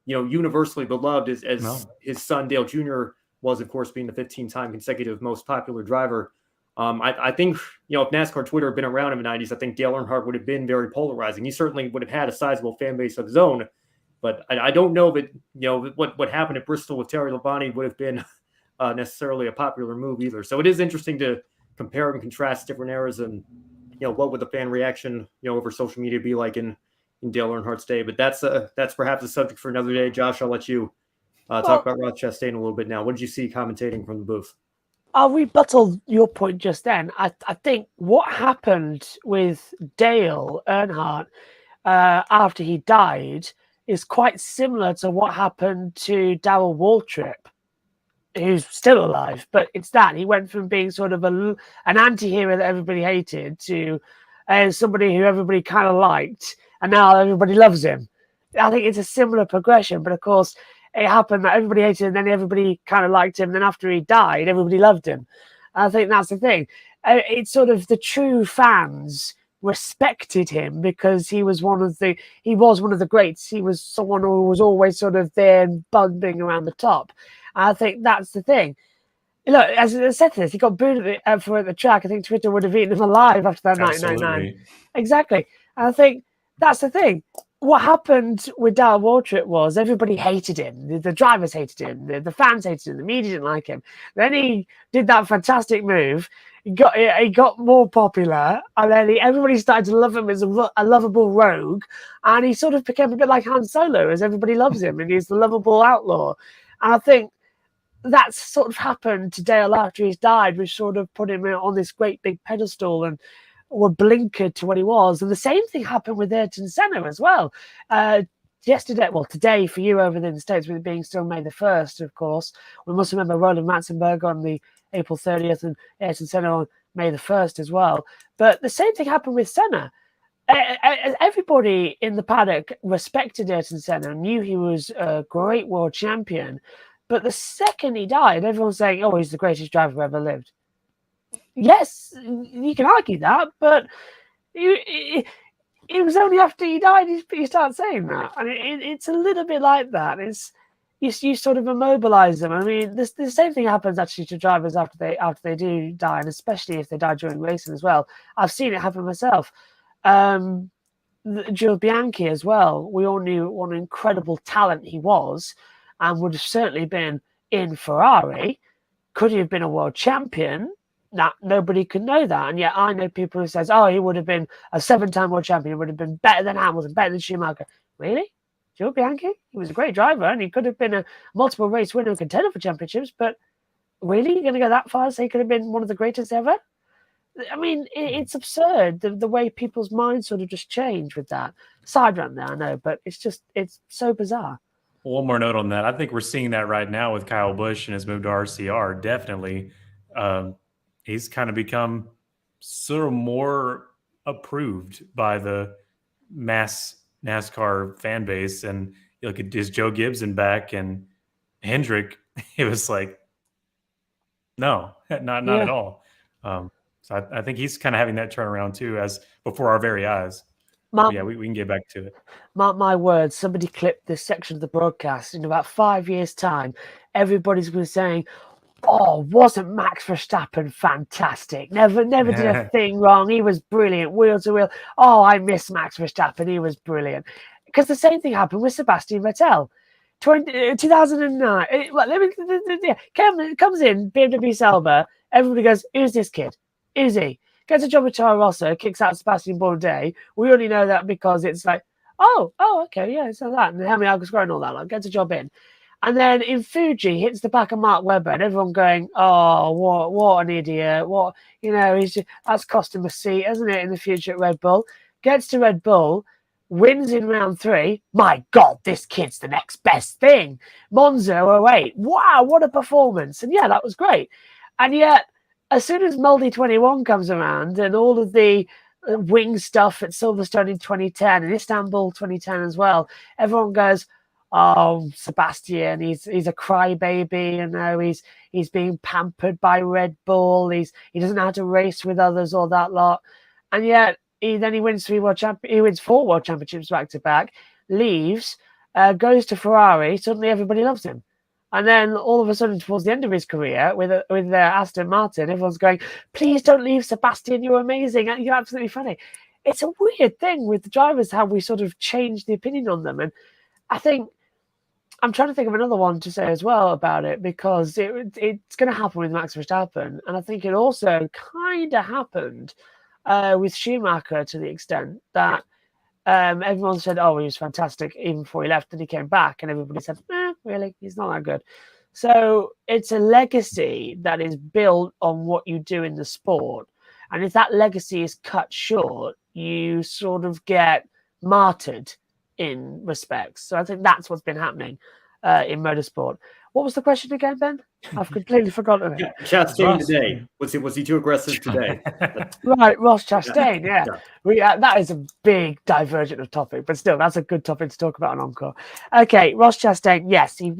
universally beloved as his son Dale Jr. was, of course, being the 15-time consecutive most popular driver. I think, if NASCAR Twitter had been around in the 90s, I think Dale Earnhardt would have been very polarizing. He certainly would have had a sizable fan base of his own, but I don't know that, what happened at Bristol with Terry Labonte would have been necessarily a popular move either. So it is interesting to compare and contrast different eras and, what would the fan reaction, over social media be like in Dale Earnhardt's day. But that's perhaps a subject for another day. Josh, I'll let you talk about Ross Chastain a little bit now. What did you see commentating from the booth? I'll rebuttal your point just then. I think what happened with Dale Earnhardt after he died is quite similar to what happened to Darrell Waltrip, who's still alive. But it's that he went from being sort of an anti-hero that everybody hated to somebody who everybody kind of liked. and now everybody loves him. I think it's a similar progression, but of course, it happened that everybody hated him, then everybody kind of liked him, then after he died, everybody loved him. I think that's the thing. It's sort of the true fans respected him because he was one of the greats. He was someone who was always sort of there and bumping around the top. I think that's the thing. Look, as I said this, he got booed at the track. I think Twitter would have eaten him alive after that 1999. Exactly. And I think that's the thing. What happened with Darrell Waltrip was everybody hated him. The drivers hated him. The fans hated him. The media didn't like him. Then he did that fantastic move. He got more popular, and then everybody started to love him as a lovable rogue. And he sort of became a bit like Han Solo, as everybody loves him, and he's the lovable outlaw. And I think that's sort of happened to Dale after he's died. We sort of put him on this great big pedestal and were blinkered to what he was. And the same thing happened with Ayrton Senna as well. Today for you over in the States, with it being still May the 1st, of course, we must remember Roland Ratzenberger on the April 30th and Ayrton Senna on May the 1st as well. But the same thing happened with Senna. Everybody in the paddock respected Ayrton Senna and knew he was a great world champion. But the second he died, everyone's saying, oh, he's the greatest driver who ever lived. Yes, you can argue that, but it was only after he died you start saying that. And it's a little bit like that. You sort of immobilize them. I mean, the same thing happens actually to drivers after they do die, and especially if they die during racing as well. I've seen it happen myself. Gilles Bianchi as well. We all knew what an incredible talent he was, and would have certainly been in Ferrari. Could he have been a world champion? That nobody could know that. And yet I know people who says, oh, he would have been a 7-time world champion, would have been better than Hamilton, better than Schumacher. Really? Gilles Bianchi? He was a great driver and he could have been a multiple race winner and contender for championships, but really? You're going to go that far and say he could have been one of the greatest ever? I mean, it's absurd, the way people's minds sort of just change with that. Side rant there, I know, but it's so bizarre. One more note on that. I think we're seeing that right now with Kyle Busch and his move to RCR. Definitely. He's kind of become sort of more approved by the mass NASCAR fan base. And you look at his Joe Gibson back and Hendrick, it was like, no, not at all. So I think he's kind of having that turnaround too, as before our very eyes. We can get back to it. Mark my words, somebody clipped this section of the broadcast. In about 5 years' time, everybody's going to be saying, oh, wasn't Max Verstappen fantastic? Never did a thing wrong. He was brilliant, wheel to wheel. Oh, I miss Max Verstappen. He was brilliant. Because the same thing happened with Sebastian Vettel. 2009, comes in, BMW Sauber. Everybody goes, who's this kid? Who's he? Gets a job with Toro Rosso, kicks out Sebastian Bourdais. We only know that because it's like, oh, okay, yeah, it's like that. And Helmut Algusquer and all that, like, gets a job in. And then in Fuji, hits the back of Mark Webber, and everyone going, oh, what an idiot. What, that's cost him a seat, hasn't it, in the future at Red Bull? Gets to Red Bull, wins in round 3. My God, this kid's the next best thing. Monza 08. Wow, what a performance. And yeah, that was great. And yet, as soon as Moldy 21 comes around and all of the wing stuff at Silverstone in 2010 and Istanbul 2010 as well, everyone goes, oh, Sebastian, he's a crybaby, he's being pampered by Red Bull, he doesn't know how to race with others or that lot. And yet he wins 4 world championships back to back, leaves, goes to Ferrari, suddenly everybody loves him. And then all of a sudden, towards the end of his career, with Aston Martin, everyone's going, please don't leave, Sebastian, you're amazing, you're absolutely funny. It's a weird thing with the drivers, how we sort of change the opinion on them. And I think, I'm trying to think of another one to say as well about it, because it's going to happen with Max Verstappen. And I think it also kind of happened with Schumacher to the extent that everyone said, oh, he was fantastic even before he left, and he came back, and everybody said, really, he's not that good. So it's a legacy that is built on what you do in the sport. And if that legacy is cut short, you sort of get martyred in respects. So I think that's what's been happening in motorsport. What was the question again, Ben? I've completely forgotten it. Chastain today. Was he too aggressive today? Right, Ross Chastain, yeah. That is a big divergent of topic, but still, that's a good topic to talk about on Encore. Okay, Ross Chastain, yes, he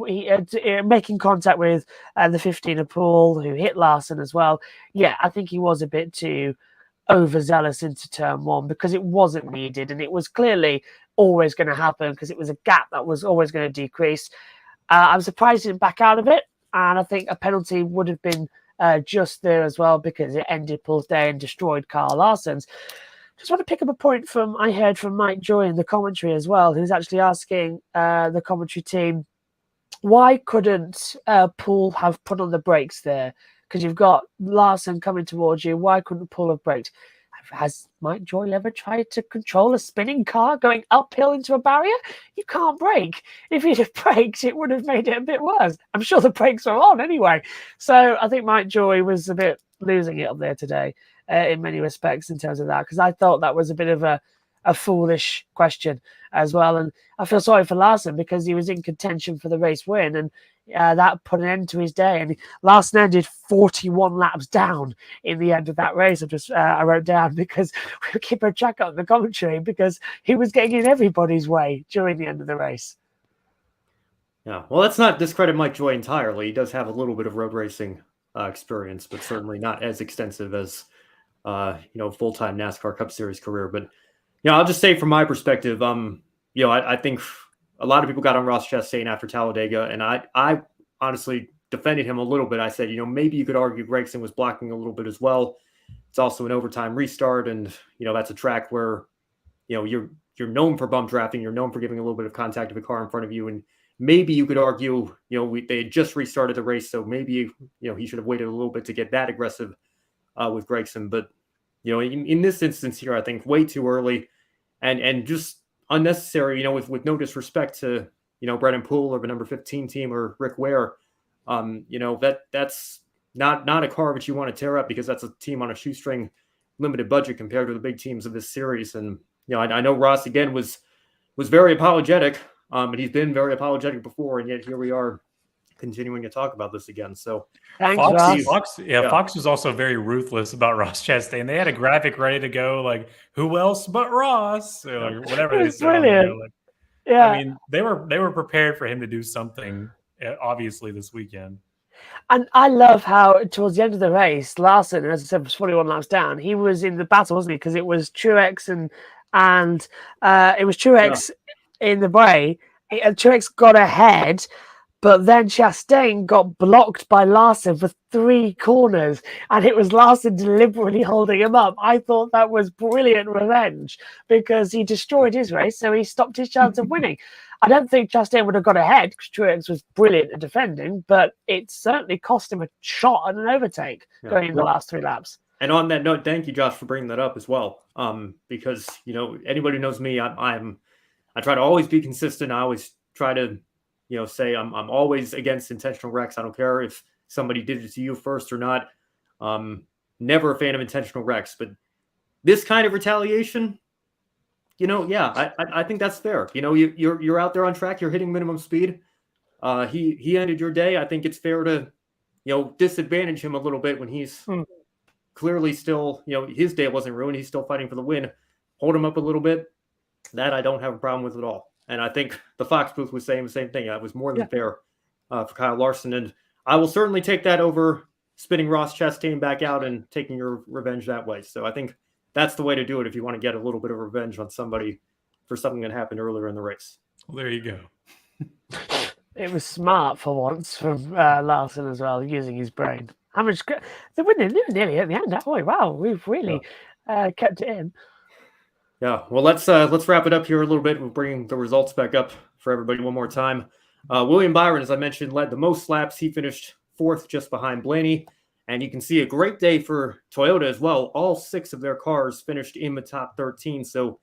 making contact with the 15er pool, who hit Larson as well. Yeah, I think he was a bit too overzealous into turn one because it wasn't needed, and it was clearly always going to happen because it was a gap that was always going to decrease. I'm surprised he didn't back out of it, and I think a penalty would have been just there as well because it ended Paul's day and destroyed Kyle Larson's. Just want to pick up a point I heard from Mike Joy in the commentary as well, who's actually asking the commentary team, why couldn't Paul have put on the brakes there? Because you've got Larson coming towards you. Why couldn't Paul have braked? Has Mike Joy ever tried to control a spinning car going uphill into a barrier? You can't brake. If he'd have braked, it would have made it a bit worse. I'm sure the brakes are on anyway. So I think Mike Joy was a bit losing it up there today in many respects in terms of that, because I thought that was a bit of a foolish question as well. And I feel sorry for Larson because he was in contention for the race win, and that put an end to his day. And Larson ended 41 laps down in the end of that race. I wrote down because we were keeping track on the commentary because he was getting in everybody's way during the end of the race. Yeah, well, let's not discredit Mike Joy entirely. He does have a little bit of road racing experience, but certainly not as extensive as full-time NASCAR Cup Series career. But I'll just say from my perspective, I think a lot of people got on Ross Chastain after Talladega, and I honestly defended him a little bit. I said, maybe you could argue Gragson was blocking a little bit as well. It's also an overtime restart, and that's a track where you're known for bump drafting, you're known for giving a little bit of contact to the car in front of you, and maybe you could argue they had just restarted the race, so maybe he should have waited a little bit to get that aggressive with Gragson. But in this instance here, I think way too early and just unnecessary, with no disrespect to, Brennan Poole or the number 15 team or Rick Ware. That's not a car that you want to tear up because that's a team on a shoestring limited budget compared to the big teams of this series. And, I know Ross again was very apologetic, but he's been very apologetic before. And yet here we are continuing to talk about this again. So Fox was also very ruthless about Ross Chastain. They had a graphic ready to go, like, who else but Ross, or whatever they said. Yeah, I mean, they were prepared for him to do something, obviously, this weekend. And I love how towards the end of the race, Larson, as I said, was 41 laps down. He was in the battle, wasn't he? Because it was Truex and it was Truex in the way. And Truex got ahead, but then Chastain got blocked by Larson for 3 corners, and it was Larson deliberately holding him up. I thought that was brilliant revenge because he destroyed his race, so he stopped his chance of winning. I don't think Chastain would have got ahead because Truex was brilliant at defending, but it certainly cost him a shot at an overtake going in the last 3 laps. And on that note, thank you, Josh, for bringing that up as well. Because anybody who knows me, I try to always be consistent. I always try to say I'm always against intentional wrecks. I don't care if somebody did it to you first or not. Never a fan of intentional wrecks, but this kind of retaliation, I think that's fair. You're out there on track, you're hitting minimum speed. He ended your day. I think it's fair to, disadvantage him a little bit when he's clearly still, his day wasn't ruined. He's still fighting for the win. Hold him up a little bit. That I don't have a problem with at all. And I think the Fox booth was saying the same thing. That was more than fair for Kyle Larson. And I will certainly take that over spinning Ross Chastain back out and taking your revenge that way. So I think that's the way to do it if you want to get a little bit of revenge on somebody for something that happened earlier in the race. Well, there you go. It was smart for once from Larson as well, using his brain. How much they were nearly at the end. Oh, wow, we've really kept it in. Yeah, well, let's wrap it up here a little bit. We'll bring the results back up for everybody one more time. William Byron, as I mentioned, led the most laps. He finished 4th just behind Blaney. And you can see a great day for Toyota as well. All 6 of their cars finished in the top 13. So,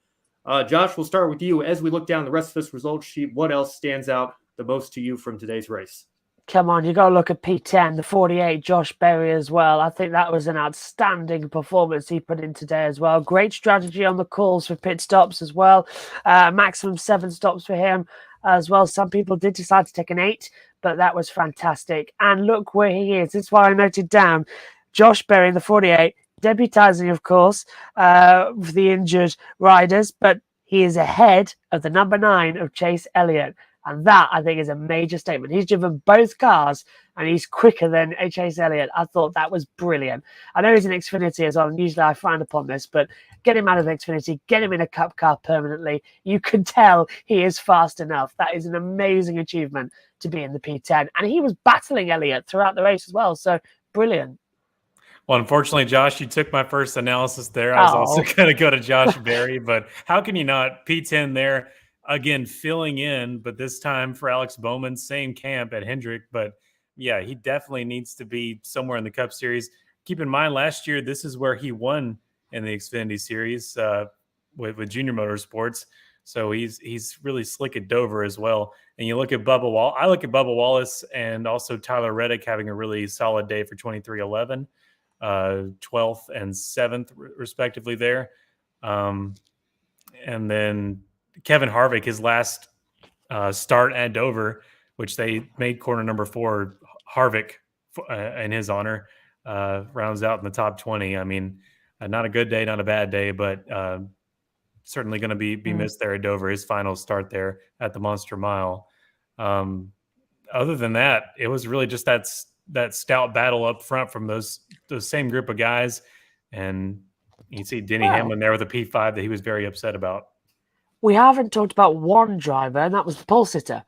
Josh, we'll start with you. As we look down the rest of this results sheet, what else stands out the most to you from today's race? Come on, you got to look at P10, the 48, Josh Berry as well. I think that was an outstanding performance he put in today as well. Great strategy on the calls for pit stops as well. Maximum 7 stops for him as well. Some people did decide to take an 8, but that was fantastic. And look where he is. This is why I noted down Josh Berry, the 48, debutising, of course, for the injured riders, but he is ahead of the number 9 of Chase Elliott. And that, I think, is a major statement. He's driven both cars, and he's quicker than Chase Elliott. I thought that was brilliant. I know he's in Xfinity as well, and usually I frown upon this, but get him out of Xfinity, get him in a Cup car permanently. You can tell he is fast enough. That is an amazing achievement to be in the P10. And he was battling Elliott throughout the race as well, so brilliant. Well, unfortunately, Josh, you took my first analysis there. I was also going to go to Josh Berry, but how can you not? P10 there. Again, filling in, but this time for Alex Bowman, same camp at Hendrick. But yeah, he definitely needs to be somewhere in the Cup Series. Keep in mind, last year, this is where he won in the Xfinity Series with Junior Motorsports. So he's really slick at Dover as well. And you look at Bubba Wallace. I look at Bubba Wallace and also Tyler Reddick having a really solid day for 23-11, 12th and 7th respectively there. And then Kevin Harvick, his last start at Dover, which they made corner number 4, Harvick in his honor, rounds out in the top 20. I mean, not a good day, not a bad day, but certainly going to be missed there at Dover, his final start there at the Monster Mile. Other than that, it was really just that stout battle up front from those same group of guys. And you see Denny Hamlin there with a P5 that he was very upset about. We haven't talked about one driver, and that was the pole sitter.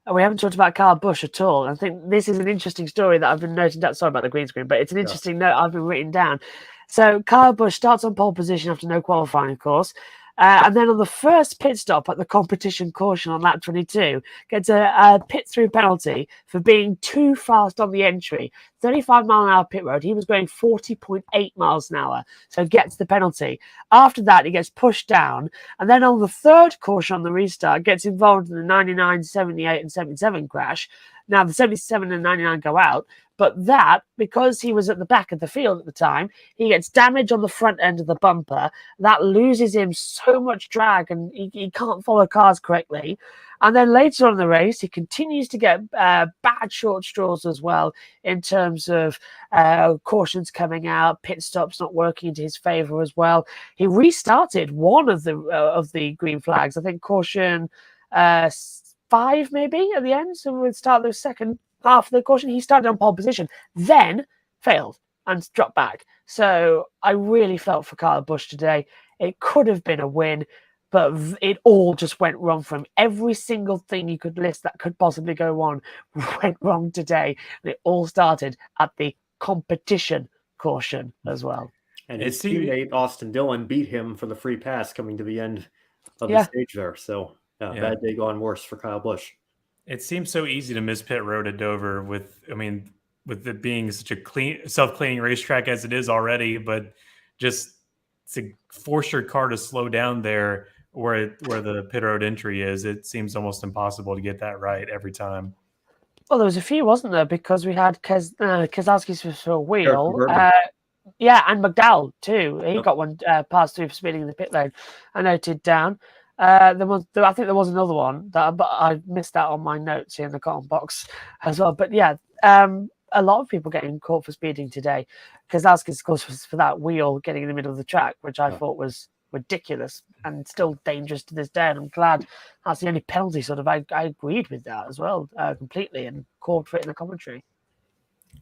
And we haven't talked about Kyle Busch at all. I think this is an interesting story that I've been noting down. Sorry about the green screen, but it's an interesting note I've been written down. So Kyle Busch starts on pole position after no qualifying, of course. And then on the first pit stop at the competition caution on lap 22, gets a pit through penalty for being too fast on the entry. 35-mile-an-hour pit road. He was going 40.8 miles an hour, so gets the penalty. After that, he gets pushed down. And then on the third caution on the restart, gets involved in the 99, 78, and 77 crash. Now, the 77 and 99 go out. But that, because he was at the back of the field at the time, he gets damage on the front end of the bumper. That loses him so much drag, and he can't follow cars correctly. And then later on in the race, he continues to get bad short straws as well in terms of cautions coming out, pit stops not working into his favor as well. He restarted one of the green flags. I think caution 5 maybe at the end. So we'll start the second half of the caution. He started on pole position, then failed and dropped back. So I really felt for Kyle Busch today. It could have been a win, but it all just went wrong from every single thing you could list that could possibly go on went wrong today. And it all started at the competition caution as well. And his teammate, Austin Dillon, beat him for the free pass coming to the end of the stage there. So bad day gone worse for Kyle Busch. It seems so easy to miss pit road at Dover with it being such a self-cleaning racetrack as it is already, but just to force your car to slow down there where the pit road entry is, it seems almost impossible to get that right every time. Well, there was a few, wasn't there? Because we had Keselowski's for a wheel. And McDowell too. He got one passed through for speeding in the pit lane. I noted down. I think there was another one but I missed that on my notes here in the cotton box as well. But yeah, a lot of people getting caught for speeding today. Keselowski's, of course, was for that wheel getting in the middle of the track, which I thought was ridiculous and still dangerous to this day. And I'm glad that's the only penalty. Sort of, I agreed with that as well completely and called for it in the commentary.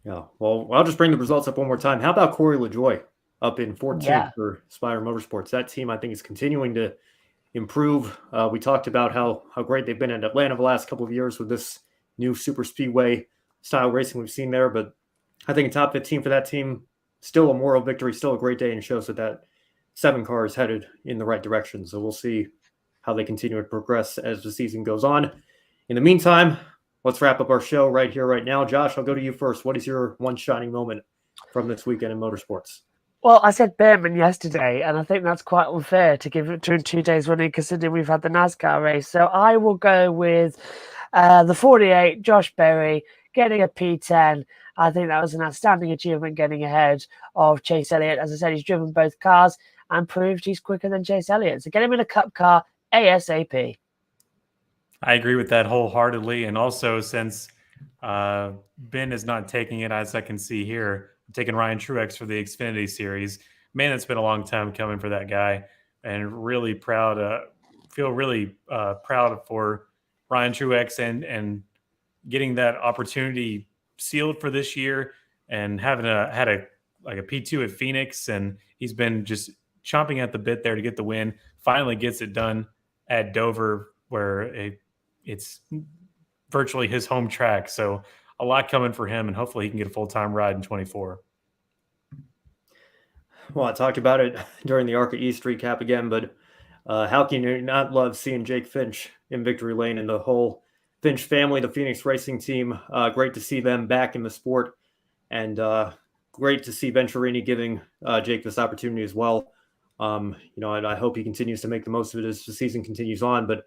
Yeah, well, I'll just bring the results up one more time. How about Corey LaJoie up in 14th for Spire Motorsports? That team, I think, is continuing to improve. We talked about how great they've been in Atlanta the last couple of years with this new super speedway style racing we've seen there. But I think a top 15 for that team, still a moral victory, still a great day, and shows that 7 car is headed in the right direction. So we'll see how they continue to progress as the season goes on. In the meantime, let's wrap up our show right here, right now. Josh, I'll go to you first. What is your one shining moment from this weekend in motorsports? Well, I said Behrman yesterday, and I think that's quite unfair to give it to him 2 days running, considering we've had the NASCAR race. So I will go with the 48, Josh Berry, getting a P10. I think that was an outstanding achievement, getting ahead of Chase Elliott. As I said, he's driven both cars and proved he's quicker than Chase Elliott. So get him in a Cup car ASAP. I agree with that wholeheartedly. And also, since Ben is not taking it, as I can see here. I'm taking Ryan Truex for the Xfinity Series. Man, it's been a long time coming for that guy, and really proud. Feel really proud for Ryan Truex and getting that opportunity sealed for this year, and having had a P2 at Phoenix, and he's been just chomping at the bit there to get the win. Finally gets it done at Dover, where it's virtually his home track. So a lot coming for him, and hopefully he can get a full-time ride in 24. Well, I talked about it during the ARCA East recap again, but how can you not love seeing Jake Finch in victory lane and the whole Finch family, the Phoenix Racing team? Great to see them back in the sport, and great to see Venturini giving Jake this opportunity as well. And I hope he continues to make the most of it as the season continues on. But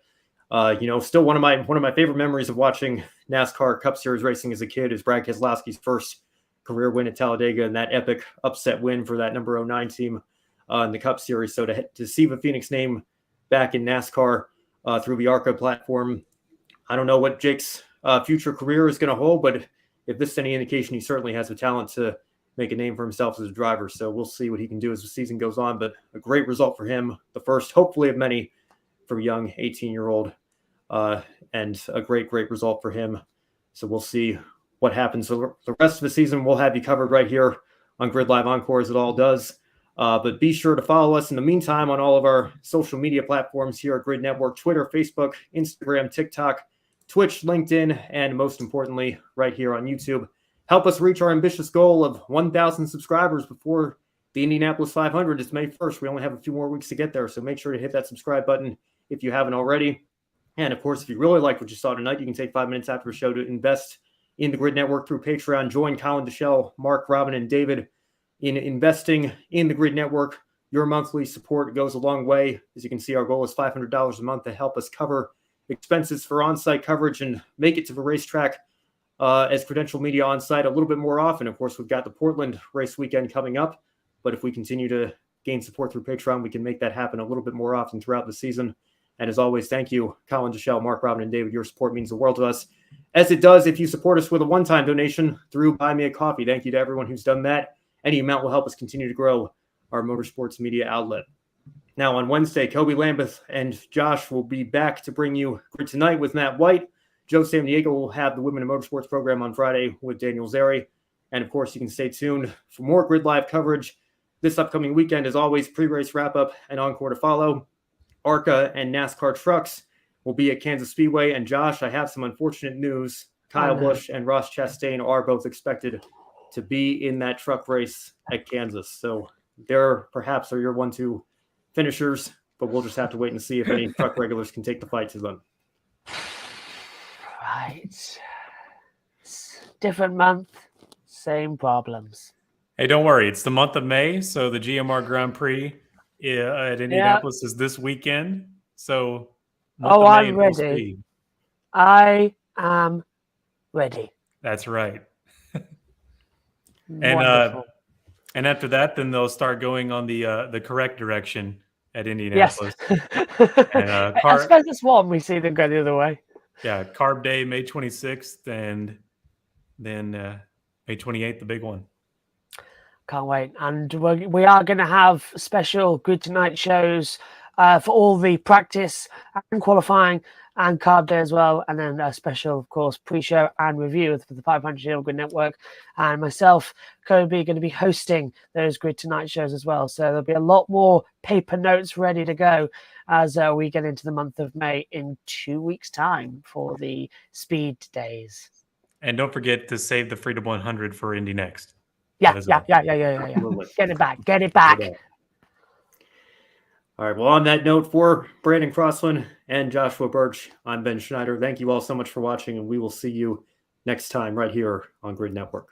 still one of my favorite memories of watching NASCAR Cup Series racing as a kid is Brad Keselowski's first career win at Talladega, and that epic upset win for that number 09 team in the Cup Series. So to see the Phoenix name back in NASCAR through the ARCA platform, I don't know what Jake's future career is going to hold, but if this is any indication, he certainly has the talent to make a name for himself as a driver. So we'll see what he can do as the season goes on. But a great result for him, the first, hopefully, of many for a young 18-year-old, and a great result for him. So we'll see what happens. So the rest of the season, we'll have you covered right here on GRID Live Encore, as it all does. But be sure to follow us in the meantime on all of our social media platforms here at GRID Network: Twitter, Facebook, Instagram, TikTok, Twitch, LinkedIn, and most importantly, right here on YouTube. Help us reach our ambitious goal of 1,000 subscribers before the Indianapolis 500 is May 1st. We only have a few more weeks to get there, so make sure to hit that subscribe button if you haven't already. And of course, if you really like what you saw tonight, you can take 5 minutes after the show to invest in the GRID Network through Patreon. Join Colin Deschelle, Mark, Robin, and David in investing in the GRID Network. Your monthly support goes a long way. As you can see, our goal is $500 a month to help us cover expenses for on-site coverage and make it to the racetrack as credential media on-site a little bit more often. Of course, we've got the Portland race weekend coming up, but if we continue to gain support through Patreon, we can make that happen a little bit more often throughout the season. And as always, thank you, Colin Deschelle, Mark, Robin, and David. Your support means the world to us, as it does if you support us with a one-time donation through Buy Me a Coffee. Thank you to everyone who's done that. Any amount will help us continue to grow our motorsports media outlet. Now, on Wednesday, Kobe Lambeth and Josh will be back to bring you Grid Tonight with Matt White. Joe San Diego will have the Women in Motorsports program on Friday with Daniel Zeri. And, of course, you can stay tuned for more Grid Live coverage this upcoming weekend. As always, pre-race wrap-up and encore to follow. ARCA and NASCAR trucks will be at Kansas Speedway. And, Josh, I have some unfortunate news. Kyle Busch and Ross Chastain are both expected to be in that truck race at Kansas. So there perhaps are your 1-2 finishers, but we'll just have to wait and see if any truck regulars can take the fight to them. Right. Different month, same problems. Hey, don't worry. It's the month of May, so the GMR Grand Prix at Indianapolis is this weekend. So I'm ready. I am ready. That's right. And after that, then they'll start going on the correct direction at Indianapolis. Yes. And, I suppose that's one we see them go the other way. Yeah, Carb Day, May 26th, and then May 28th, the big one. Can't wait. And we are going to have special Grid Tonight shows for all the practice and qualifying and Carb Day as well. And then a special, of course, pre-show and review for the 500 Grid Network. And myself, Kobe, going to be hosting those Grid Tonight shows as well. So there'll be a lot more paper notes ready to go as we get into the month of May in 2 weeks' time for the speed days. And don't forget to save the Freedom 100 for Indy next. Yeah. Get it back. All right. Well, on that note, for Brandon Crossland and Joshua Burch, I'm Ben Schneider. Thank you all so much for watching, and we will see you next time right here on GRID Network.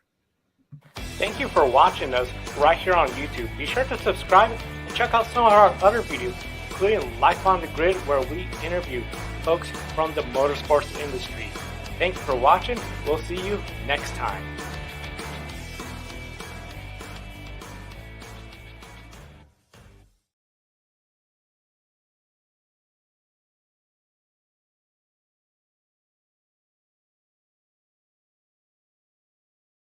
Thank you for watching us right here on YouTube. Be sure to subscribe and check out some of our other videos, including Life on the Grid, where we interview folks from the motorsports industry. Thank you for watching. We'll see you next time.